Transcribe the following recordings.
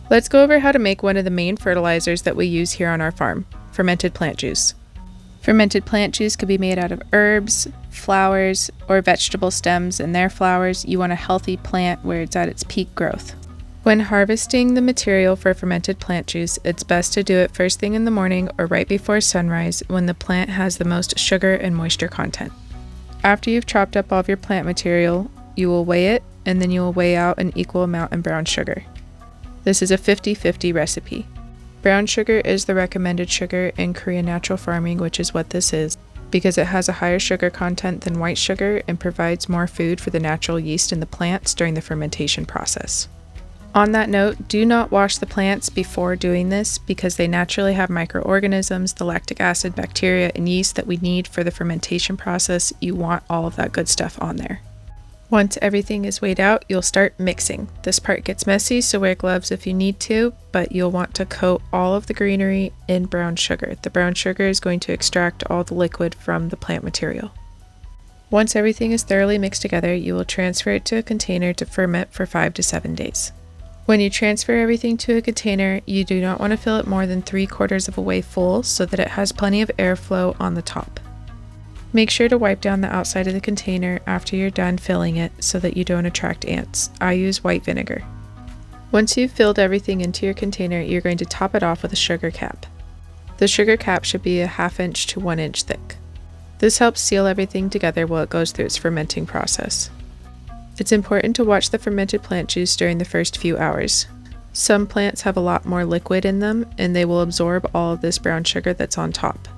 Let's go over how to make one of the main fertilizers that we use here on our farm, fermented plant juice. Fermented plant juice could be made out of herbs, flowers, or vegetable stems and their flowers. You want a healthy plant where it's at its peak growth. When harvesting the material for fermented plant juice, it's best to do it first thing in the morning or right before sunrise when the plant has the most sugar and moisture content. After you've chopped up all of your plant material, you will weigh it, and then you will weigh out an equal amount in brown sugar. This is a 50-50 recipe. Brown sugar is the recommended sugar in Korean natural farming, which is what this is, because it has a higher sugar content than white sugar and provides more food for the natural yeast in the plants during the fermentation process. On that note, do not wash the plants before doing this because they naturally have microorganisms, the lactic acid, bacteria, and yeast that we need for the fermentation process. You want all of that good stuff on there. Once everything is weighed out, you'll start mixing. This part gets messy, so wear gloves if you need to, but you'll want to coat all of the greenery in brown sugar. The brown sugar is going to extract all the liquid from the plant material. Once everything is thoroughly mixed together, you will transfer it to a container to ferment for 5 to 7 days. When you transfer everything to a container, you do not want to fill it more than 3/4 of a way full so that it has plenty of airflow on the top. Make sure to wipe down the outside of the container after you're done filling it so that you don't attract ants. I use white vinegar. Once you've filled everything into your container, you're going to top it off with a sugar cap. The sugar cap should be a 1/2 inch to 1 inch thick. This helps seal everything together while it goes through its fermenting process. It's important to watch the fermented plant juice during the first few hours. Some plants have a lot more liquid in them, and they will absorb all of this brown sugar that's on top.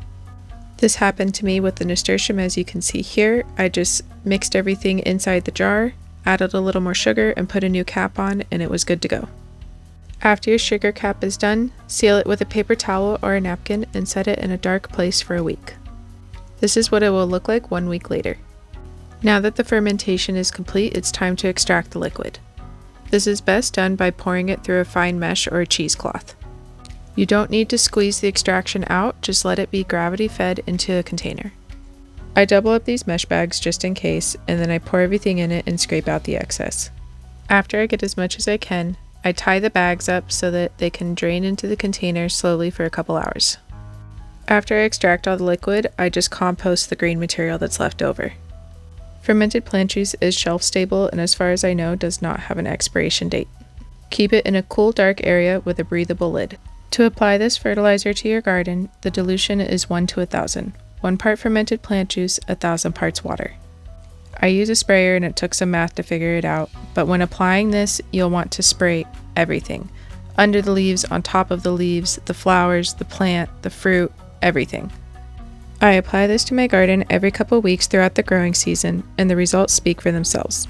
This happened to me with the nasturtium, as you can see here. I just mixed everything inside the jar, added a little more sugar, and put a new cap on, and it was good to go. After your sugar cap is done, seal it with a paper towel or a napkin and set it in a dark place for a week. This is what it will look like 1 week later. Now that the fermentation is complete, it's time to extract the liquid. This is best done by pouring it through a fine mesh or a cheesecloth. You don't need to squeeze the extraction out, just let it be gravity fed into a container. I double up these mesh bags just in case, and then I pour everything in it and scrape out the excess. After I get as much as I can, I tie the bags up so that they can drain into the container slowly for a couple hours. After I extract all the liquid, I just compost the green material that's left over. Fermented plant juice is shelf stable and, as far as I know, does not have an expiration date. Keep it in a cool, dark area with a breathable lid. To apply this fertilizer to your garden, the dilution is 1 to 1,000. 1 part fermented plant juice, 1,000 parts water. I use a sprayer and it took some math to figure it out, but when applying this, you'll want to spray everything. Under the leaves, on top of the leaves, the flowers, the plant, the fruit, everything. I apply this to my garden every couple weeks throughout the growing season, and the results speak for themselves.